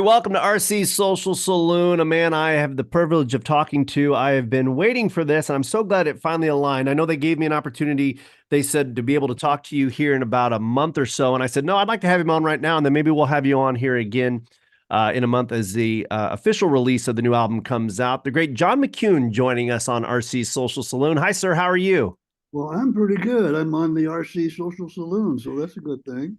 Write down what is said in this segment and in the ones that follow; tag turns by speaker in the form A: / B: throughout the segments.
A: welcome to RC Social Saloon, a man I have the privilege of talking to. I have been waiting for this, and I'm so glad it finally aligned. I know they gave me an opportunity. They said to be able to talk to you here in about a month or so, and I said, no, I'd like to have him on right now, and then maybe we'll have you on here again in a month as the official release of the new album comes out. The great John McEuen joining us on RC Social Saloon. Hi, sir. How are you?
B: Well, I'm pretty good. I'm on the RC Social Saloon, so that's a good thing.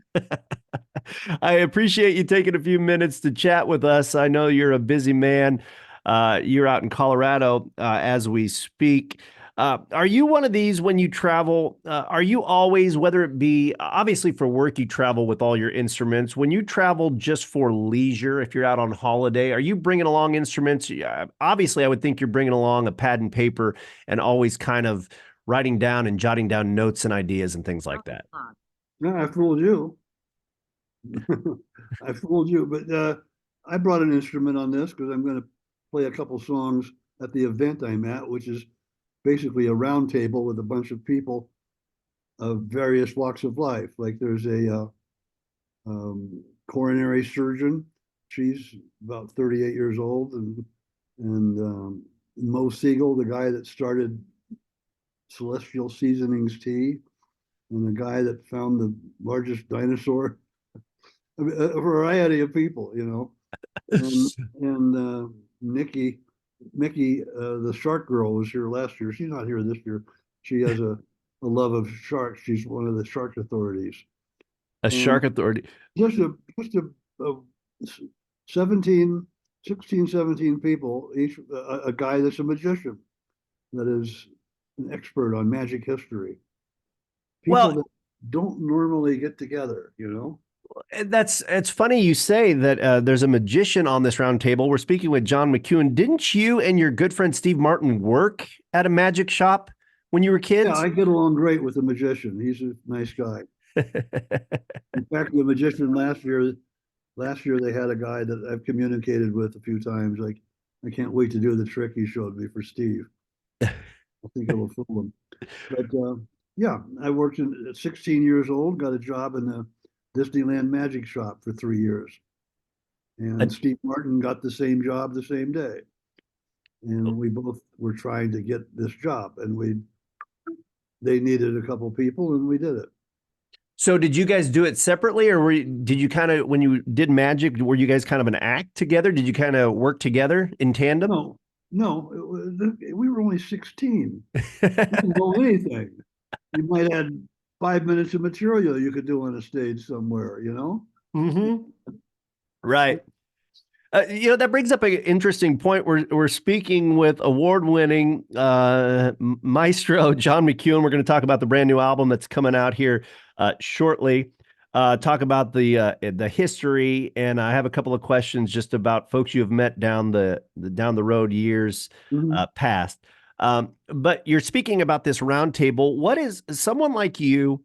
A: I appreciate you taking a few minutes to chat with us. I know you're a busy man. You're out in Colorado as we speak. Are you one of these when you travel? Are you always, whether it be obviously for work, you travel with all your instruments? When you travel just for leisure, if you're out on holiday, are you bringing along instruments? Obviously, I would think you're bringing along a pad and paper and always kind of writing down and jotting down notes and ideas and things like that.
B: No, I fooled you. I fooled you, but I brought an instrument on this because I'm going to play a couple songs at the event I'm at, which is basically a round table with a bunch of people of various walks of life. Like there's a coronary surgeon. She's about 38 years old, and Mo Siegel, the guy that started Celestial Seasonings Tea, and the guy that found the largest dinosaur. I mean, a variety of people, and Mickey, the shark girl was here last year. She's not here this year. She has a love of sharks. She's one of the shark authorities.
A: A
B: And
A: shark authority.
B: just a 17, 16, 17 people, each a guy that's a magician that is an expert on magic history. People
A: Well,
B: that don't normally get together.
A: it's funny you say that there's a magician on this round table. We're speaking with John McEuen. Didn't you and your good friend Steve Martin work at a magic shop when you were
B: Yeah,
A: kids?
B: I get along great with the magician. He's a nice guy. In fact, the magician last year they had a guy that I've communicated with a few times. Like, I can't wait to do the trick he showed me for Steve. I think it'll fool him. But yeah, I worked at 16 years old, got a job in the Disneyland Magic Shop for 3 years. And Steve Martin got the same job the same day. And we both were trying to get this job, and they needed a couple people, and we did it.
A: So did you guys do it separately, or did you kind of, when you did magic, were you guys kind of an act together? Did you kind of work together in tandem?
B: No, no, we were only 16. You can go anything. You might add 5 minutes of material you could do on a stage somewhere.
A: Mm-hmm. Right. That brings up an interesting point. We're speaking with award-winning maestro John McEuen. We're going to talk about the brand new album that's coming out here shortly. Talk about the history, and I have a couple of questions just about folks you have met down the road years
B: Mhm.
A: past. But you're speaking about this roundtable. What is someone like you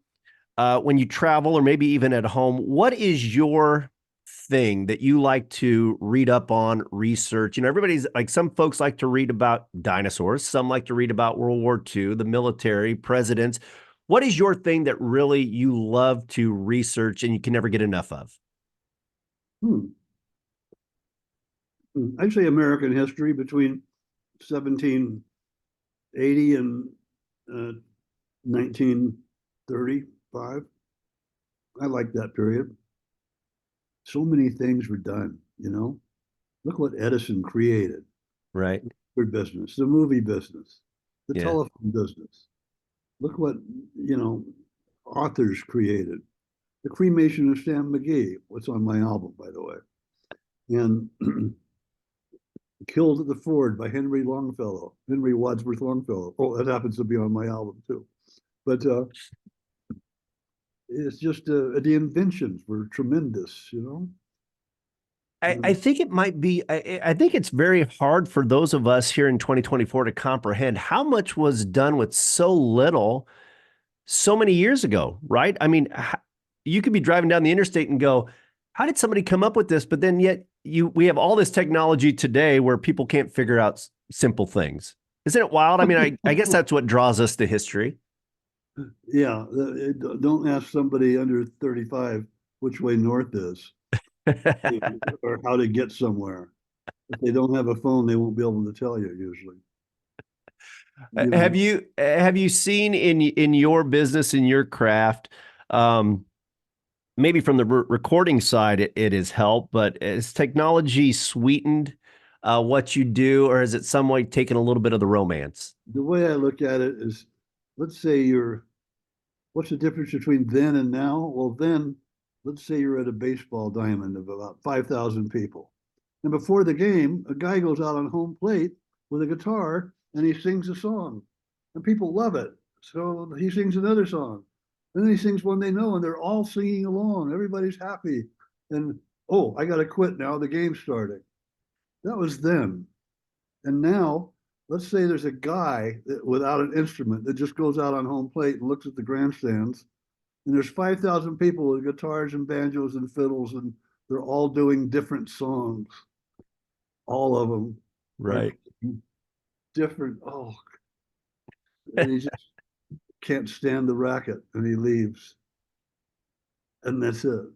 A: when you travel, or maybe even at home? What is your thing that you like to read up on, research? Everybody's like, some folks like to read about dinosaurs, some like to read about World War II, the military, presidents. What is your thing that really you love to research and you can never get enough of?
B: Hmm. I'd say American history between 1780 and 1935. I like that period. So many things were done. Look what Edison created
A: Right.
B: for business, the movie business, the
A: Yeah.
B: telephone business. Look what, you know, authors created. The cremation of Sam McGee, what's on my album, by the way. And Killed at the Ford by Henry Wadsworth Longfellow. Oh, that happens to be on my album too. But it's just the inventions were tremendous.
A: I think it might be, I think it's very hard for those of us here in 2024 to comprehend how much was done with so little so many years ago, right? I mean, you could be driving down the interstate and go, how did somebody come up with this? But then yet we have all this technology today where people can't figure out simple things. Isn't it wild? I mean, I guess that's what draws us to history.
B: Yeah, don't ask somebody under 35 which way north is. or how to get somewhere. If they don't have a phone, they won't be able to tell you usually. You
A: Have
B: know,
A: you seen in your business, in your craft, um, maybe from the recording side, it has helped, but has technology sweetened what you do, or has it some way taken a little bit of the romance?
B: the way I look at it is, let's say what's the difference between then and now? Well, then, let's say you're at a baseball diamond of about 5,000 people. And before the game, a guy goes out on home plate with a guitar and he sings a song. And people love it. So he sings another song. And then he sings one they know, and they're all singing along. Everybody's happy. And oh, I got to quit now. The game's starting. That was then. And now, let's say there's a guy without an instrument that just goes out on home plate and looks at the grandstands, and there's 5,000 people with guitars and banjos and fiddles, and they're all doing different songs. All of them are
A: Right.
B: different. Oh, and he just can't stand the racket, and he leaves, and that's it.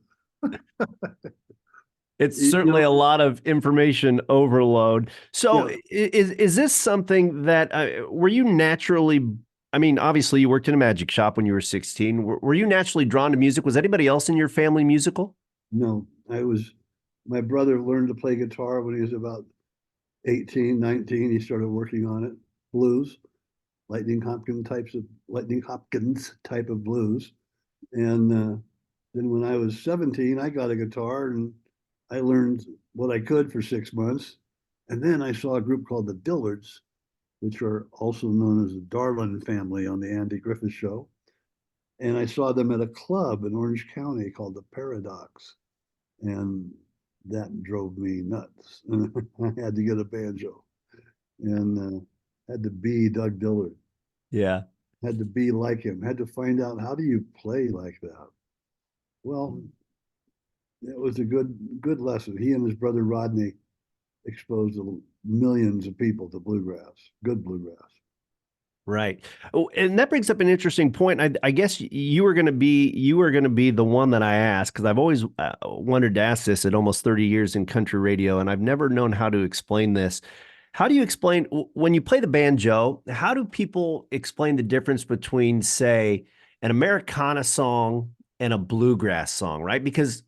A: It's
B: You
A: certainly
B: know,
A: a lot of information overload. So
B: yeah,
A: is this something that were you naturally, I mean, obviously you worked in a magic shop when you were 16. Were you naturally drawn to music? Was anybody else in your family musical?
B: no, my brother learned to play guitar when he was about 18, 19. He started working on it, blues. Lightning Hopkins type of blues. And then when I was 17, I got a guitar and I learned what I could for 6 months. And then I saw a group called the Dillards, which are also known as the Darlin family on the Andy Griffith Show. And I saw them at a club in Orange County called the Paradox. And that drove me nuts. I had to get a banjo and had to be Doug Dillard,
A: Yeah.
B: had to be like him, had to find out how do you play like that. Well, it was a good lesson. He and his brother Rodney exposed millions of people to bluegrass, good bluegrass.
A: Right. Oh, and that brings up an interesting point. I guess you were going to be the one that I asked because I've always wanted to ask this at almost 30 years in country radio, and I've never known how to explain this. How do you explain when you play the banjo? How do people explain the difference between, say, an Americana song and a bluegrass song, right? Because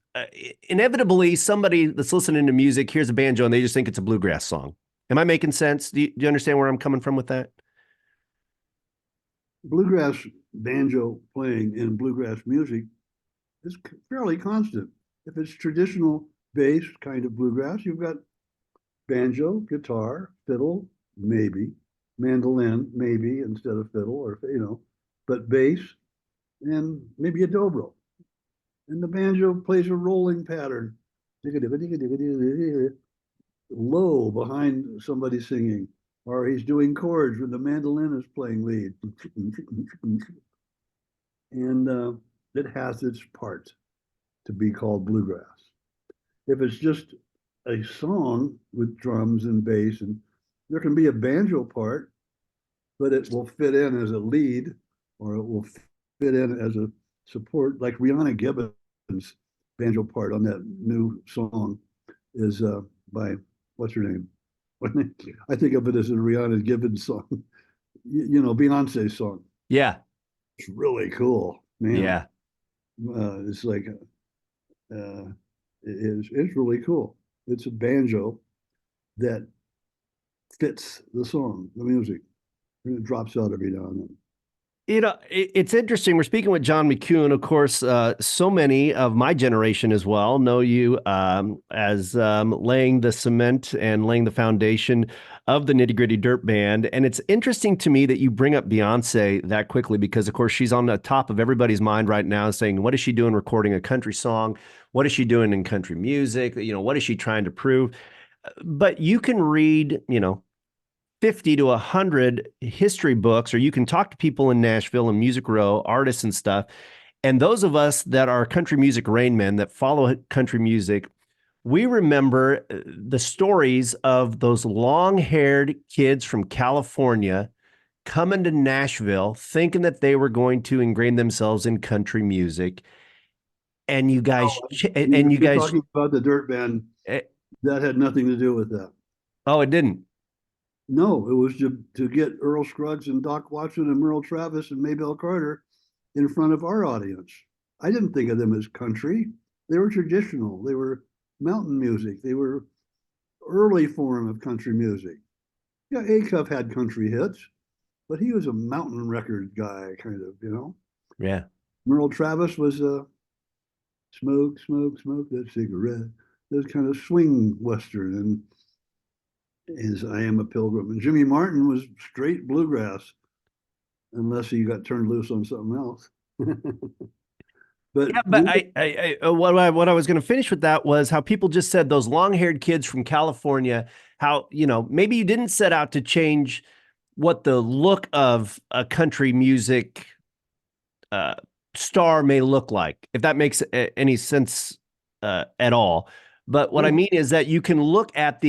A: inevitably, somebody that's listening to music hears a banjo and they just think it's a bluegrass song. Am I making sense? Do you understand where I'm coming from with that?
B: Bluegrass banjo playing in bluegrass music is fairly constant. If it's traditional bass kind of bluegrass, you've got banjo, guitar, fiddle, maybe, mandolin, maybe instead of fiddle, or but bass and maybe a dobro. And the banjo plays a rolling pattern, low behind somebody singing, or he's doing chords when the mandolin is playing lead. And it has its part to be called bluegrass. If it's just a song with drums and bass, and there can be a banjo part, but it will fit in as a lead or it will fit in as a support, like Rihanna Gibbons' banjo part on that new song is by what's her name? I think of it as a Rihanna Gibbons song, Beyonce's song.
A: Yeah.
B: It's really cool, man.
A: Yeah.
B: It's like it's really cool. It's a banjo that fits the song, the music. And it drops out every now and then.
A: It's interesting. We're speaking with John McEuen. Of course, so many of my generation as well know you as laying the cement and laying the foundation of the Nitty Gritty Dirt Band. And it's interesting to me that you bring up Beyonce that quickly because, of course, she's on the top of everybody's mind right now saying, what is she doing recording a country song? What is she doing in country music? What is she trying to prove? But you can read, 50 to 100 history books, or you can talk to people in Nashville and Music Row, artists and stuff. And those of us that are country music rain men that follow country music, we remember the stories of those long-haired kids from California coming to Nashville thinking that they were going to ingrain themselves in country music. and you guys and
B: You're,
A: you
B: you're
A: guys
B: talking about the Dirt Band.
A: eh,
B: That had nothing to do with that.
A: oh, it didn't.
B: No, it was to get Earl Scruggs and Doc Watson and Merle Travis and Maybelle Carter in front of our audience. I didn't think of them as country. They were traditional. They were mountain music. They were early form of country music. Yeah, Acuff had country hits, but he was a mountain record guy, kind of, you know.
A: Yeah.
B: Merle Travis was a smoke, smoke, smoke that cigarette. This kind of swing western, and is I Am a Pilgrim. And Jimmy Martin was straight bluegrass, unless he got turned loose on something else. But
A: Yeah, but what I was going to finish with that was how people just said those long-haired kids from California, how, maybe you didn't set out to change what the look of a country music star may look like, if that makes any sense at all. But what I mean is that you can look at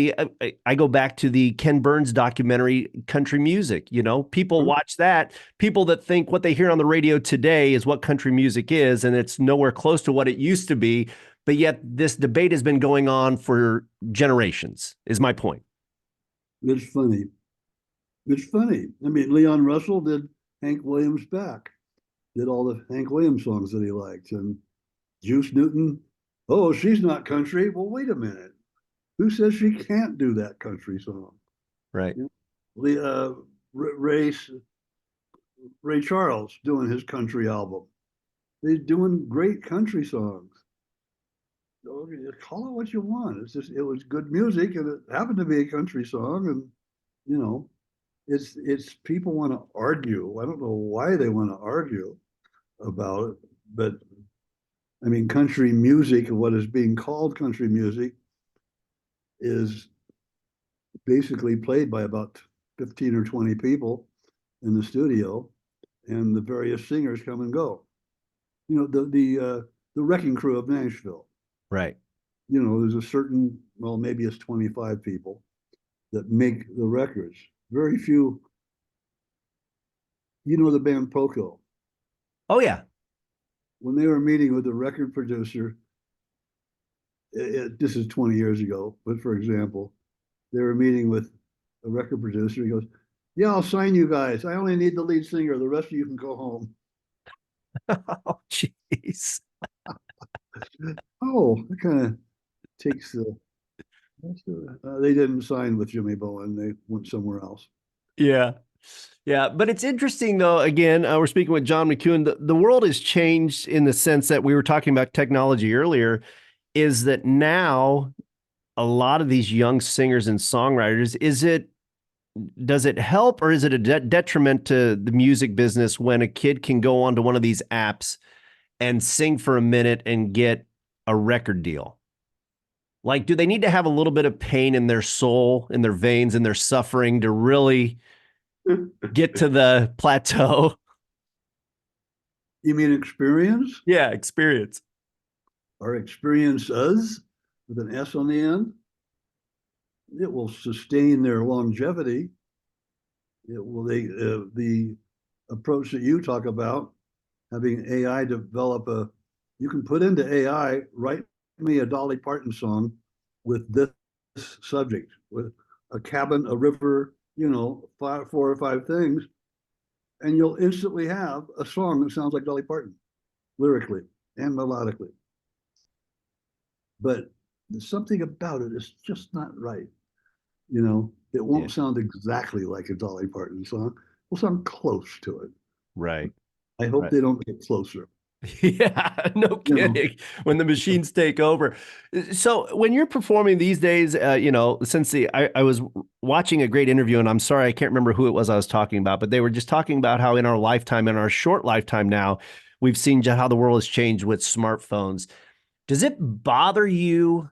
A: I go back to the Ken Burns documentary, Country Music. People watch that. People that think what they hear on the radio today is what country music is, and it's nowhere close to what it used to be. But yet this debate has been going on for generations, is my point.
B: it's funny. It's funny. I mean, Leon Russell did Hank Williams Back, did all the Hank Williams songs that he liked. And Juice Newton, oh, she's not country. Well, wait a minute. Who says she can't do that country song?
A: Right.
B: Ray Charles doing his country album. They're doing great country songs. Call it what you want. It was good music, and it happened to be a country song. And it's people want to argue. I don't know why they want to argue about it, but I mean, country music, what is being called country music, is basically played by about 15 or 20 people in the studio, and the various singers come and go. The Wrecking Crew of Nashville.
A: Right.
B: There's a certain, well, maybe it's 25 people that make the records. Very few. The band Poco.
A: Oh, yeah.
B: When they were meeting with the record producer, this is 20 years ago, but for example, they were meeting with a record producer. He goes, yeah, I'll sign you guys. I only need the lead singer. The rest of you can go home.
A: Oh, jeez.
B: Oh, that kind of takes they didn't sign with Jimmy Bowen. They went somewhere else.
A: Yeah. Yeah. But it's interesting, though. Again, we're speaking with John McEuen. The world has changed in the sense that we were talking about technology earlier, is that now a lot of these young singers and songwriters, does it help, or is it a detriment to the music business when a kid can go onto one of these apps and sing for a minute and get a record deal? Like, do they need to have a little bit of pain in their soul, in their veins, in their suffering to really get to the plateau?
B: You mean experience?
A: Yeah, experience.
B: Or experiences with an S on the end? It will sustain their longevity. It will the approach that you talk about, having AI develop you can put into AI, write me a Dolly Parton song with this subject, with a cabin, a river, 4 or 5 things, and you'll instantly have a song that sounds like Dolly Parton, lyrically and melodically. But something about it is just not right. It won't sound exactly like a Dolly Parton song. It'll sound close to it.
A: Right.
B: I hope they don't get closer.
A: Yeah, no kidding. When the machines take over. So when you're performing these days, since I was watching a great interview, and I'm sorry, I can't remember who it was I was talking about, but they were just talking about how in our lifetime, in our short lifetime now, we've seen how the world has changed with smartphones. Does it bother you?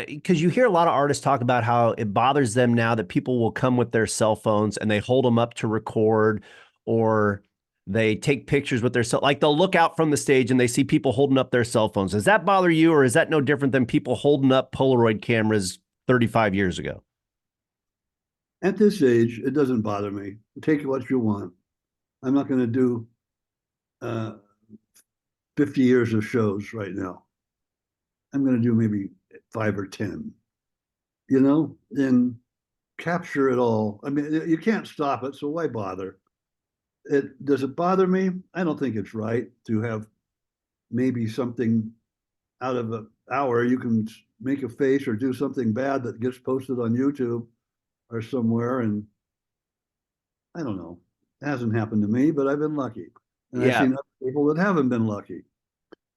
A: Because you hear a lot of artists talk about how it bothers them now that people will come with their cell phones and they hold them up to record, or they take pictures with their like they'll look out from the stage and they see people holding up their cell phones. Does that bother you, or is that no different than people holding up Polaroid cameras 35 years ago?
B: At this age, it doesn't bother me. Take what you want. I'm not going to do 50 years of shows right now. I'm going to do maybe 5 or 10, and capture it all. I mean, you can't stop it, so why bother? Does it bother me? I don't think it's right to have maybe something out of an hour. You can make a face or do something bad that gets posted on YouTube or somewhere, and I don't know. It hasn't happened to me, but I've been lucky. And I've
A: Yeah.
B: seen other people that haven't been lucky.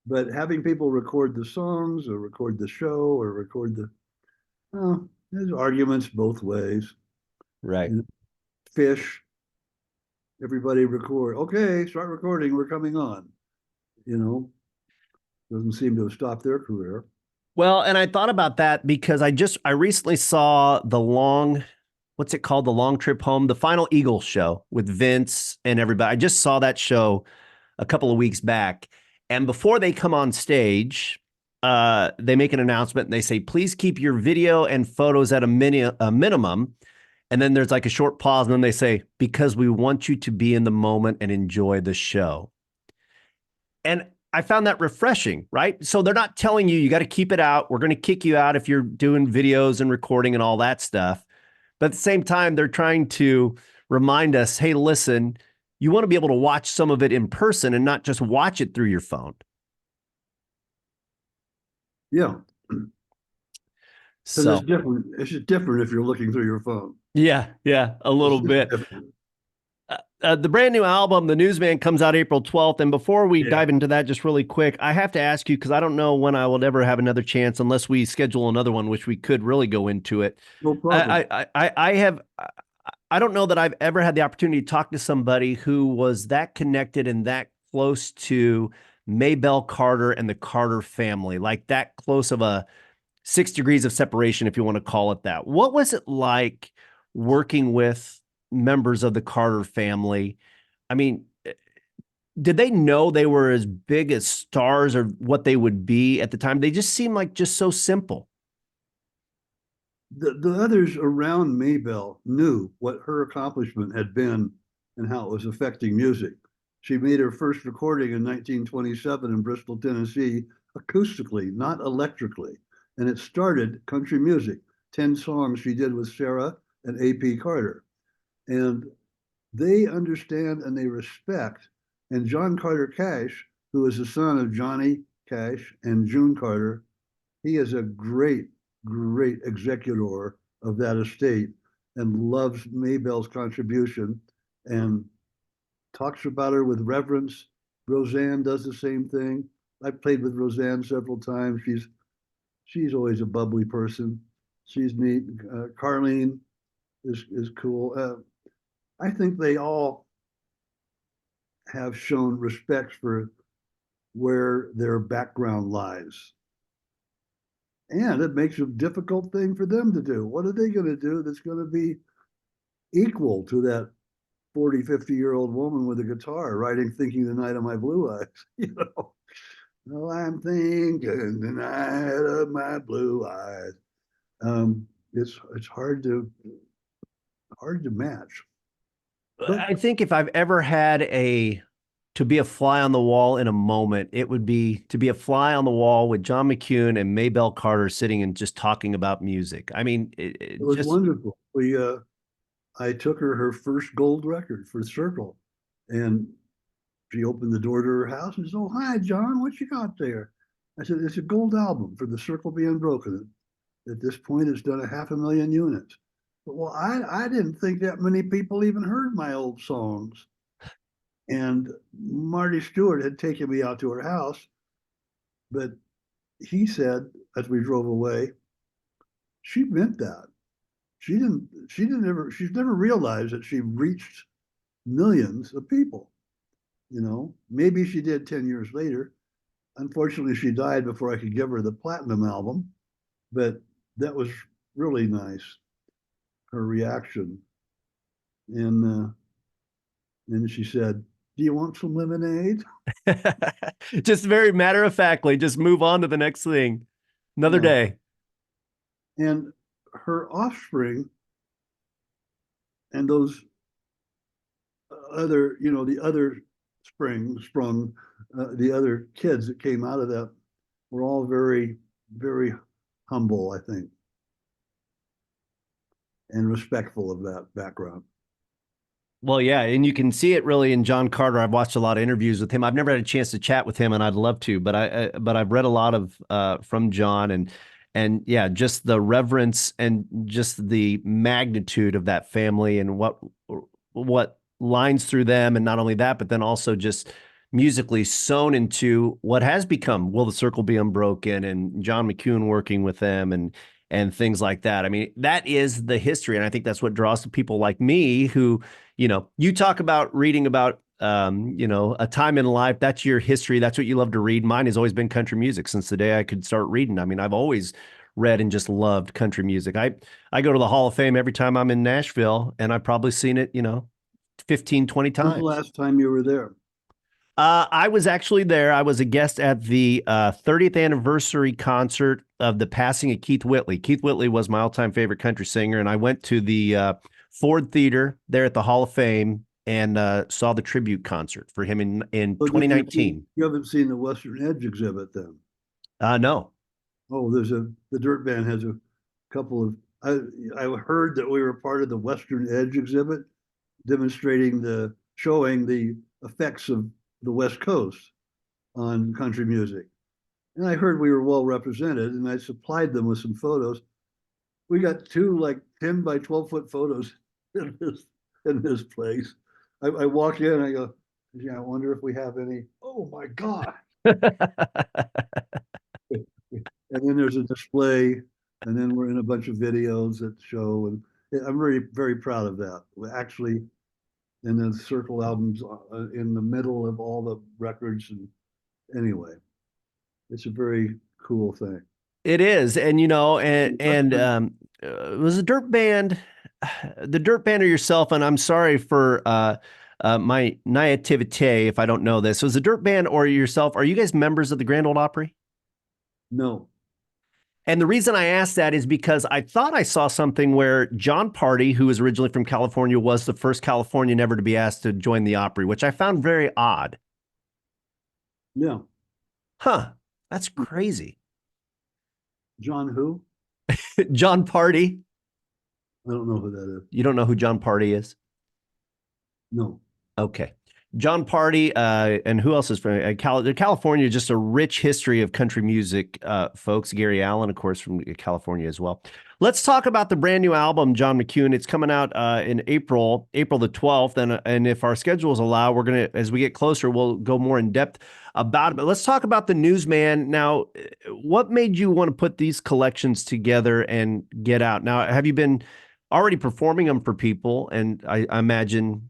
B: But having people record the songs or record the show or record there's arguments both ways.
A: Right.
B: You know, Fish, everybody record. Okay, start recording. We're coming on. You know, doesn't seem to have stopped their career.
A: Well, and I thought about that because I recently saw what's it called? The Long Trip Home, the Final Eagle show with Vince and everybody. I just saw that show a couple of weeks back. And before they come on stage, they make an announcement and they say, please keep your video and photos at a minimum. And then there's like a short pause. And then they say, because we want you to be in the moment and enjoy the show. And I found that refreshing, right? So they're not telling you got to keep it out. We're going to kick you out if you're doing videos and recording and all that stuff. But at the same time, they're trying to remind us, hey, listen, you want to be able to watch some of it in person and not just watch it through your phone.
B: Yeah, because
A: So,
B: it's different. It's just different if you're looking through your phone.
A: yeah, a
B: It's
A: little
B: just
A: bit.
B: different.
A: The brand new album, The Newsman, comes out April 12th. And before we
B: Yeah,
A: dive into that, just really quick, I have to ask you, because I don't know when I will ever have another chance unless we schedule another one, which we could really go into it.
B: no problem.
A: I don't know that I've ever had the opportunity to talk to somebody who was that connected and that close to Maybelle Carter and the Carter family, like that close of a 6 degrees of separation, if you want to call it that. What was it like working with members of the Carter family? I mean, did they know they were as big as stars or what they would be at the time? They just seemed like just so simple.
B: The others around Maybelle knew what her accomplishment had been and how it was affecting music. She made her first recording in 1927 in Bristol, Tennessee, acoustically, not electrically. And it started country music, 10 songs she did with Sarah and A.P. Carter. And they understand and they respect. And John Carter Cash, who is the son of Johnny Cash and June Carter, he is a great executor of that estate and loves Maybelle's contribution and talks about her with reverence. Roseanne does the same thing. I've played with Roseanne several times. She's always a bubbly person. She's neat. Carlene is cool. I think they all have shown respect for where their background lies. And it makes a difficult thing for them to do. What are they going to do that's going to be equal to that 40, 50-year-old woman with a guitar writing Thinking the Night of My Blue Eyes? You know, well, I'm thinking the night of my blue eyes. It's hard to match. But
A: I think if I've ever had to be a fly on the wall in a moment, it would be to be a fly on the wall with John McEuen and Maybelle Carter sitting and just talking about music. I mean,
B: it
A: it
B: was
A: just
B: wonderful. I took her first gold record for Circle, and she opened the door to her house and said, "Oh, hi, John. What you got there?" I said, "It's a gold album for The Circle Being Broken. At this point, it's done 500,000 units." Well, I didn't think that many people even heard my old songs. And Marty Stewart had taken me out to her house, but he said as we drove away, she meant that. She's never realized that she reached millions of people. Maybe she did 10 years later. Unfortunately, she died before I could give her the platinum album, but that was really nice, her reaction. And she said, "Do you want some lemonade?"
A: just very matter of factly, just move on to the next thing. Another
B: Yeah.
A: day.
B: And her offspring and those the other the other kids that came out of that were all very very humble, I think, and respectful of that background.
A: Well, yeah, and you can see it really in John Carter. I've watched a lot of interviews with him. I've never had a chance to chat with him, and I'd love to. But I've read a lot of from John, and yeah, just the reverence and just the magnitude of that family and what lines through them, and not only that, but then also just musically sewn into what has become Will the Circle Be Unbroken and John McEuen working with them and things like that. I mean, that is the history, and I think that's what draws to people like me who you talk about reading about, a time in life. That's your history. That's what you love to read. Mine has always been country music since the day I could start reading. I mean, I've always read and just loved country music. I go to the Hall of Fame every time I'm in Nashville, and I've probably seen it, 15, 20
B: When's the
A: times.
B: last time you were there?
A: I was actually there. I was a guest at the 30th anniversary concert of the passing of Keith Whitley. Keith Whitley was my all-time favorite country singer, and I went to the Ford Theater there at the Hall of Fame and saw the tribute concert for him in
B: Oh,
A: 2019.
B: you haven't seen the Western Edge exhibit then?
A: No.
B: Oh, the Dirt Band has a couple of. I heard that we were part of the Western Edge exhibit, showing the effects of the West Coast on country music. And I heard we were well represented, and I supplied them with some photos. We got two like 10 by 12-foot photos in this place. I walk in and I go, yeah, I wonder if we have any. Oh my God. And then there's a display, and then we're in a bunch of videos that show, and I'm very, very proud of that. We actually, and then Circle albums in the middle of all the records, and anyway, it's a very cool thing.
A: It is, and it was a Dirt Band, the Dirt Band or yourself, and I'm sorry for my naivete if I don't know this. Was the Dirt Band or yourself? Are you guys members of the Grand Ole Opry?
B: No,
A: And the reason I asked that is because I thought I saw something where John Party, who was originally from California, was the first Californian ever to be asked to join the Opry, which I found very odd.
B: no,
A: Huh, that's crazy.
B: John who?
A: John Party.
B: I don't know who that is.
A: You don't know who John Party is?
B: No.
A: Okay. John Party, and who else is from California? Just a rich history of country music, folks. Gary Allen, of course, from California as well. Let's talk about the brand new album, John McEuen. It's coming out in April the 12th, and if our schedules allow, we're gonna, as we get closer, we'll go more in depth about it. But let's talk about the Newsman now. What made you want to put these collections together and get out? Now, have you been already performing them for people? And I imagine.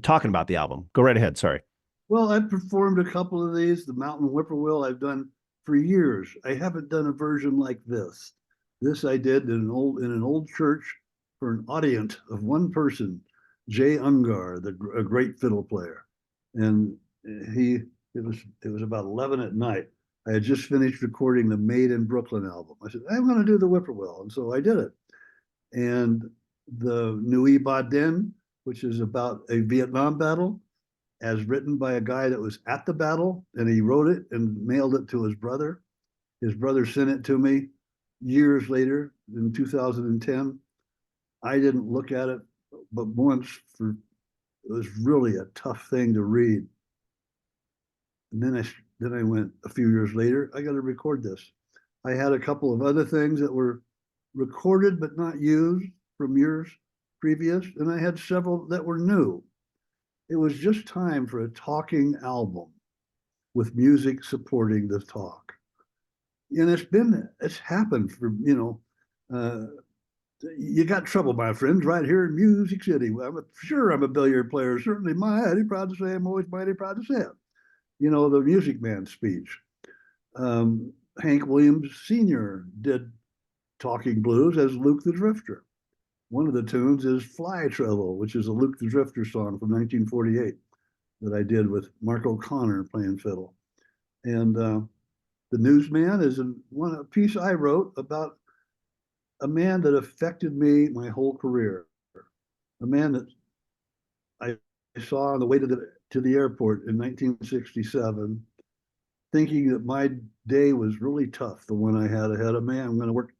A: Talking about the album. Go right ahead. Sorry.
B: Well, I've performed a couple of these. The Mountain Whippoorwill I've done for years. I haven't done a version like this. This I did in an old church for an audience of one person, Jay Ungar, a great fiddle player, and it was about 11 at night. I had just finished recording the Made in Brooklyn album. I said, I'm going to do the Whippoorwill, and so I did it. And the Nui Ba Din, which is about a Vietnam battle, as written by a guy that was at the battle, and he wrote it and mailed it to his brother. His brother sent it to me years later in 2010. I didn't look at it but once. It was really a tough thing to read. And then I went a few years later, I got to record this. I had a couple of other things that were recorded but not used from years previous, and I had several that were new. It was just time for a talking album with music supporting the talk. And it's happened for, you got trouble, my friends, right here in Music City. Well, I'm a billiard player, certainly mighty proud to say, I'm always mighty proud to say it. The Music Man speech. Hank Williams Sr. did Talking Blues as Luke the Drifter. One of the tunes is Fly Trouble, which is a Luke the Drifter song from 1948 that I did with Mark O'Connor playing fiddle. And the Newsman is a piece I wrote about a man that affected me my whole career. A man that I saw on the way to the airport in 1967. thinking that my day was really tough, the one I had ahead of me. I'm going to work,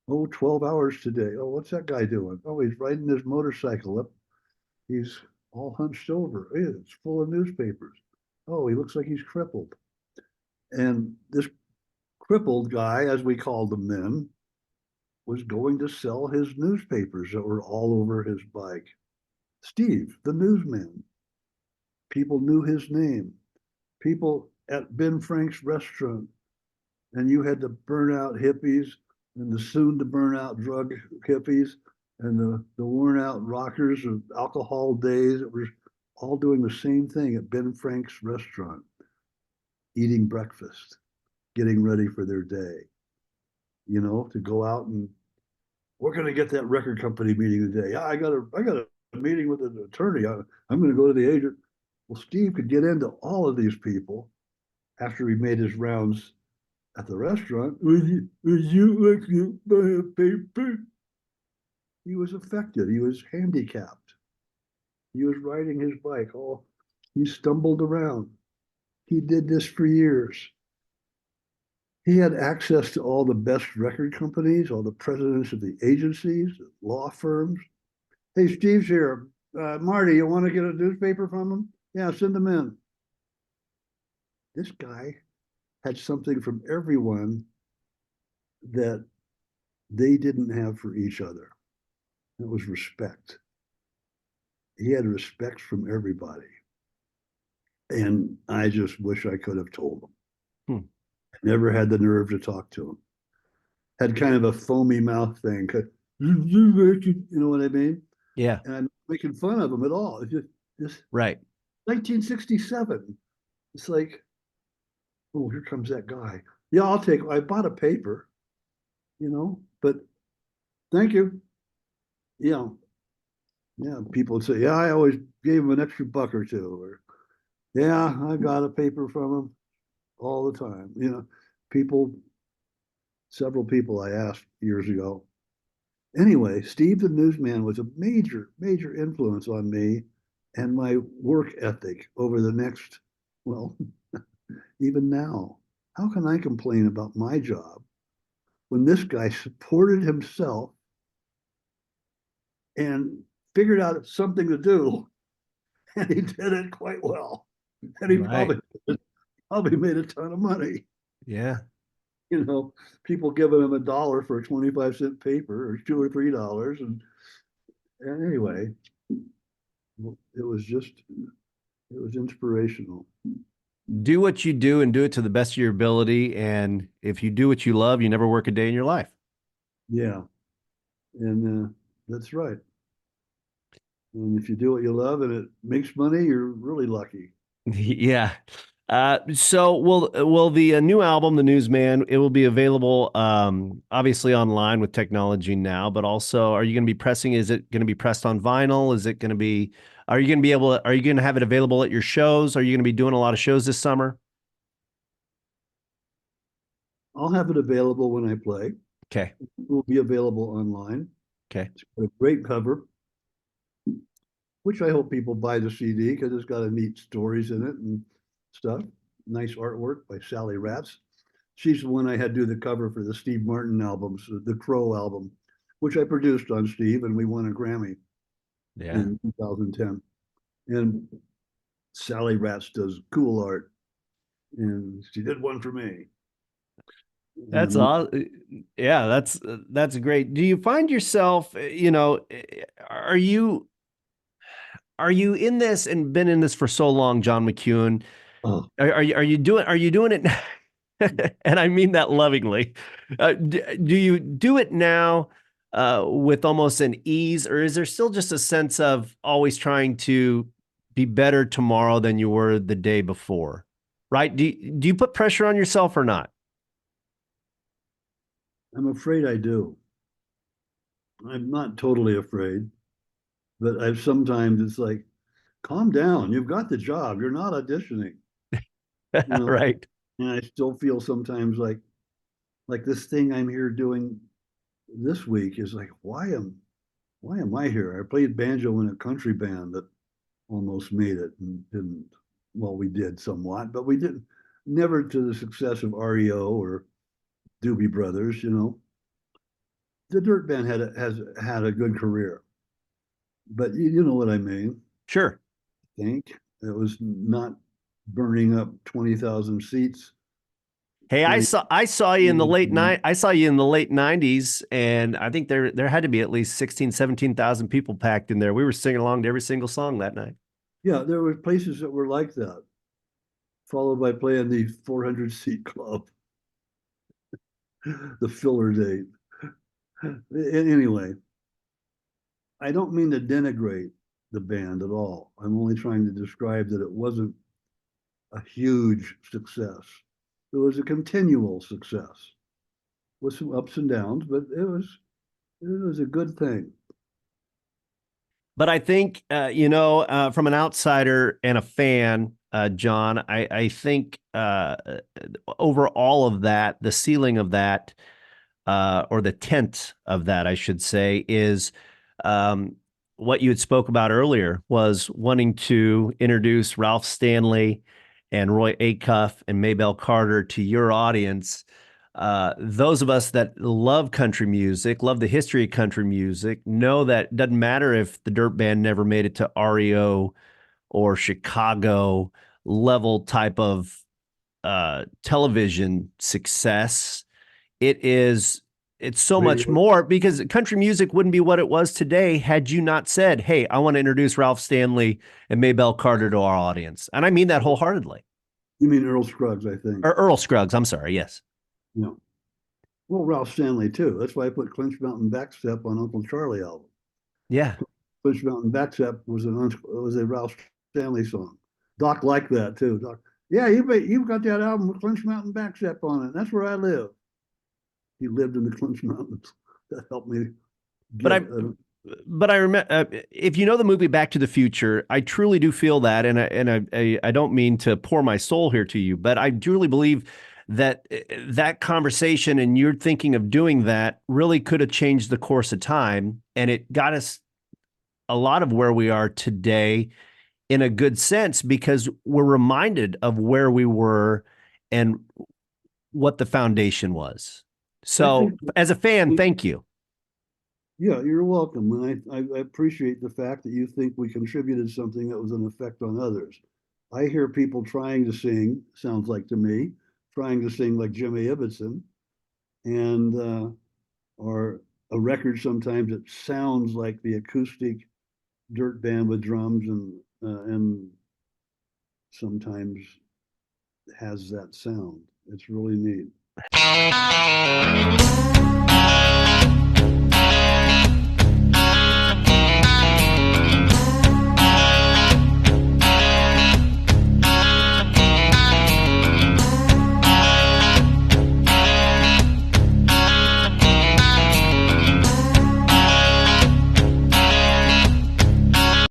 B: 12 hours today. Oh, what's that guy doing? Oh, he's riding his motorcycle up. He's all hunched over. It's full of newspapers. Oh, he looks like he's crippled. And this crippled guy, as we called him then, was going to sell his newspapers that were all over his bike. Steve, the newsman. People knew his name. People at Ben Frank's restaurant, and you had the burnout hippies and the soon to burn out drug hippies and the worn out rockers of alcohol days that were all doing the same thing at Ben Frank's restaurant, eating breakfast, getting ready for their day, to go out and we're going to get that record company meeting today. Yeah, I got a meeting with an attorney. I'm going to go to the agent. Well, Steve could get into all of these people after he made his rounds at the restaurant. Would you like to buy a paper? He was affected. He was handicapped. He was riding his bike. Oh, he stumbled around. He did this for years. He had access to all the best record companies, all the presidents of the agencies, law firms. Hey, Steve's here. Marty, you want to get a newspaper from him? Yeah, send them in. This guy had something from everyone that they didn't have for each other. That was respect. He had respect from everybody. And I just wish I could have told him. Never had the nerve to talk to him. Had kind of a foamy mouth thing. You know what I mean?
A: Yeah.
B: And I'm making fun of him at all. It's just
A: Right.
B: 1967. It's like, oh, here comes that guy. Yeah, I bought a paper, but thank you. Yeah. People would say, yeah, I always gave him an extra buck or two. Or, yeah, I got a paper from him all the time. Several people I asked years ago. Anyway, Steve the newsman was a major, major influence on me and my work ethic over the next, well, even now. How can I complain about my job when this guy supported himself and figured out something to do, and he did it quite well, and he
A: Right.
B: probably made a ton of money.
A: Yeah.
B: People giving him $1 for a 25-cent paper or $2 or $3, and anyway, it was inspirational.
A: Do what you do and do it to the best of your ability. And if you do what you love, you never work a day in your life.
B: Yeah, and that's right. And if you do what you love and it makes money, you're really lucky.
A: Yeah. So will the new album, The Newsman, it will be available obviously online with technology now, but also are you going to be pressing, is it going to be pressed on vinyl? Are you going to have it available at your shows? Are you going to be doing a lot of shows this summer?
B: I'll have it available when I play.
A: Okay.
B: It will be available online.
A: Okay.
B: It's got a great cover, which I hope people buy the CD because it's got a neat stories in it and stuff. Nice artwork by Sally Ratz. She's the one I had do the cover for the Steve Martin albums, the Crow album, which I produced on Steve, and we won a Grammy in 2010. And Sally Ratz does cool art, and she did one for me.
A: That's all. Yeah, that's great. Do you find yourself, are you in this and been in this for so long, John McEuen?
B: Oh,
A: Are you doing it? And I mean that lovingly. Do you do it now with almost an ease, or is there still just a sense of always trying to be better tomorrow than you were the day before? Right? Do you put pressure on yourself or not?
B: I'm afraid I do. I'm not totally afraid, but I've sometimes it's like, calm down. You've got the job. You're not auditioning.
A: Right.
B: And I still feel sometimes like this thing I'm here doing this week is like, why am I here? I played banjo in a country band that almost made it and didn't. Well, we did somewhat, but we didn't. never to the success of REO or Doobie Brothers, you know. The Dirt Band has had a good career, but you know what I mean.
A: Sure.
B: I think it was not burning up 20,000 seats.
A: Hey,
B: 20,
A: I saw you in the I saw you in the late 90s, and I think there had to be at least 16, 17,000 people packed in there. We were singing along to every single song that night.
B: yeah, there were places that were like that, followed by playing the 400 seat club, the filler date. Anyway, I don't mean to denigrate the band at all. I'm only trying to describe that it wasn't a huge success. It was a continual success with some ups and downs, but it was a good thing.
A: But I think, from an outsider and a fan, John, I think over all of that, the ceiling of that, or the tent of that, I should say, is um, what you had spoke about earlier was wanting to introduce Ralph Stanley and Roy Acuff and Maybelle Carter to your audience. Those of us that love country music, love the history of country music, know that it doesn't matter if the Dirt Band never made it to REO or Chicago level type of television success. It is it's so much
B: Radio,
A: more because country music wouldn't be what it was today had you not said, "Hey, I want to introduce Ralph Stanley and Maybelle Carter to our audience." And I mean that wholeheartedly.
B: you mean Earl Scruggs, I think.
A: Or Earl Scruggs, I'm sorry. Yes.
B: Yeah. Well, Ralph Stanley too. That's why I put Clinch Mountain Backstep on Uncle Charlie album.
A: Yeah.
B: Clinch Mountain Backstep was a Ralph Stanley song. Doc liked that too. Doc, yeah, you've got that album with Clinch Mountain Backstep on it. That's where I live. He lived in the Clinch Mountains. That helped me
A: But
B: get.
A: I but I remember, if you know the movie Back to the Future, I truly do feel that, and I don't mean to pour my soul here to you, but I truly believe that that conversation and you're thinking of doing that really could have changed the course of time, and it got us a lot of where we are today in a good sense because we're reminded of where we were and what the foundation was.
B: I
A: So,
B: think,
A: as a fan, thank you.
B: yeah, you're welcome. And I appreciate the fact that you think we contributed something that was an effect on others. I hear people trying to sing, sounds like to me, trying to sing like Jimmy Ibbotson, and or a record sometimes that sounds like the acoustic Dirt Band with drums, and sometimes has that sound. It's really neat.